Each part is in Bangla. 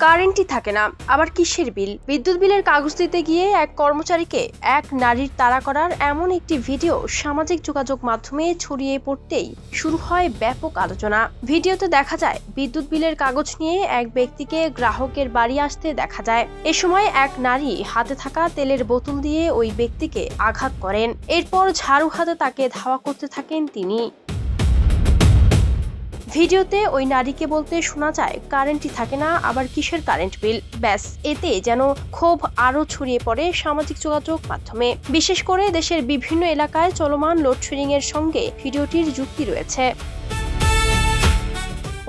কারেন্টই থাকে না, আবার কিসের বিল? বিদ্যুৎ বিলের কাগজ দিতে গিয়ে এক কর্মচারীকে এক নারীর তাড়া করার এমন একটি ভিডিও সামাজিক যোগাযোগ মাধ্যমে ছড়িয়ে পড়তেই শুরু হয় ব্যাপক আলোচনা। ভিডিওতে দেখা যায় বিদ্যুৎ বিলের কাগজ নিয়ে এক ব্যক্তিকে গ্রাহকের বাড়ি আসতে দেখা যায়। এ সময় এক নারী হাতে থাকা তেলের বোতল দিয়ে ওই ব্যক্তিকে আঘাত করেন। এরপর ঝাড়ু হাতে তাকে ধাওয়া করতে থাকেন তিনি। ভিডিওতে ওই নারীকে বলতে শোনা যায়, কারেন্টই থাকে না, আবার কিসের কারেন্ট বিল? ব্যাস, এতে যেন ক্ষোভ আরো ছড়িয়ে পড়ে সামাজিক যোগাযোগ মাধ্যমে। বিশেষ করে দেশের বিভিন্ন এলাকায় চলমান লোডশেডিং এর সঙ্গে ভিডিওটির যুক্তি রয়েছে।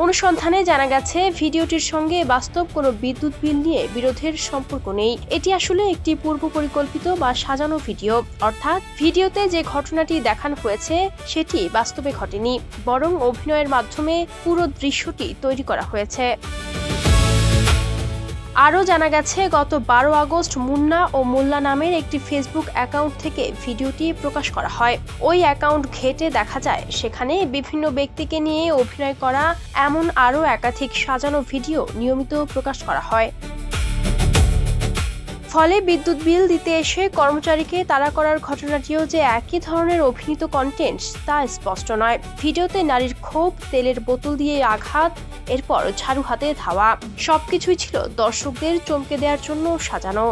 অনুসন্ধানে জানা গেছে, ভিডিওটির সঙ্গে বাস্তব কোনো বিদ্যুৎ বিল নিয়ে বিরোধের সম্পর্ক নেই। এটি আসলে একটি পূর্ব পরিকল্পিত বা সাজানো ভিডিও। অর্থাৎ ভিডিওতে যে ঘটনাটি দেখানো হয়েছে সেটি বাস্তবে ঘটেনি, বরং অভিনয়ের মাধ্যমে পুরো দৃশ্যটি তৈরি করা হয়েছে। আরও জানা গেছে, গত 12 আগস্ট মুন্না ও মোল্লা নামের একটি ফেসবুক অ্যাকাউন্ট থেকে ভিডিওটি প্রকাশ করা হয়। ওই অ্যাকাউন্ট ঘেঁটে দেখা যায় সেখানে বিভিন্ন ব্যক্তিকে নিয়ে অভিনয় করা এমন আরও একাধিক সাজানো ভিডিও নিয়মিত প্রকাশ করা হয়। ফলে বিদ্যুৎ বিল দিতে এসে কর্মচারীকে তাড়া করার ঘটনাটিও যে একই ধরনের অভিনীত কন্টেন্ট তা স্পষ্ট নয়। ভিডিওতে নারীর ক্ষোভ, তেলের বোতল দিয়ে আঘাত, এরপর ঝাড়ু হাতে ধাওয়া, সবকিছুই ছিল দর্শকদের চমকে দেওয়ার জন্য সাজানো।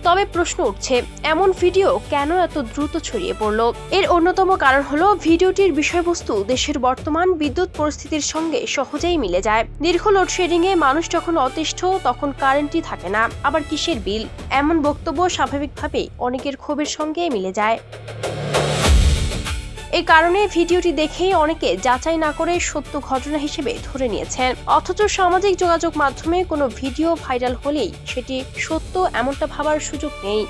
তবে প্রশ্ন উঠছে, এমন ভিডিও কেন এত দ্রুত ছড়িয়ে পড়ল? এর অন্যতম কারণ হলো ভিডিওটির বিষয়বস্তু দেশের বর্তমান বিদ্যুৎ পরিস্থিতির সঙ্গে সহজেই মিলে যায়। দীর্ঘ লোডশেডিং এ মানুষ যখন অতিষ্ঠ, তখন কারেন্টই থাকে না, আবার কিসের বিল? এমন বক্তব্য স্বাভাবিকভাবেই অনেকের ক্ষোভের সঙ্গে মিলে যায়। এই কারণে ভিডিওটি দেখেই অনেকে যাচাই না করে সত্য ঘটনা হিসেবে ধরে নিয়েছেন। অথচ সামাজিক যোগাযোগ মাধ্যমে কোনো ভিডিও ভাইরাল হলেই সেটি সত্য এমনটা ভাবার সুযোগ নেই।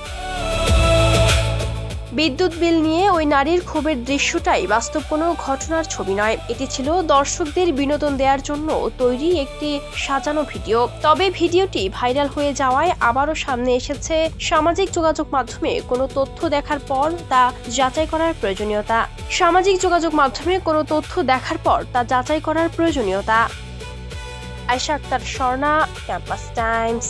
বিদ্যুৎ বিল নিয়ে ওই নারীর ক্ষোভের দৃশ্যটাই বাস্তব কোনো ঘটনার ছবি নয়, এটি ছিল দর্শকদের বিনোদন দেওয়ার জন্য তৈরি একটি সাজানো ভিডিও। তবে ভিডিওটি ভাইরাল হয়ে যাওয়ায় আবারও সামনে এসেছে সামাজিক যোগাযোগ মাধ্যমে কোনো তথ্য দেখার পর তা যাচাই করার প্রয়োজনীয়তা। সামাজিক যোগাযোগ মাধ্যমে কোনো তথ্য দেখার পর তা যাচাই করার প্রয়োজনীয়তা। Ayesha Akter, Swarna, Campus Times.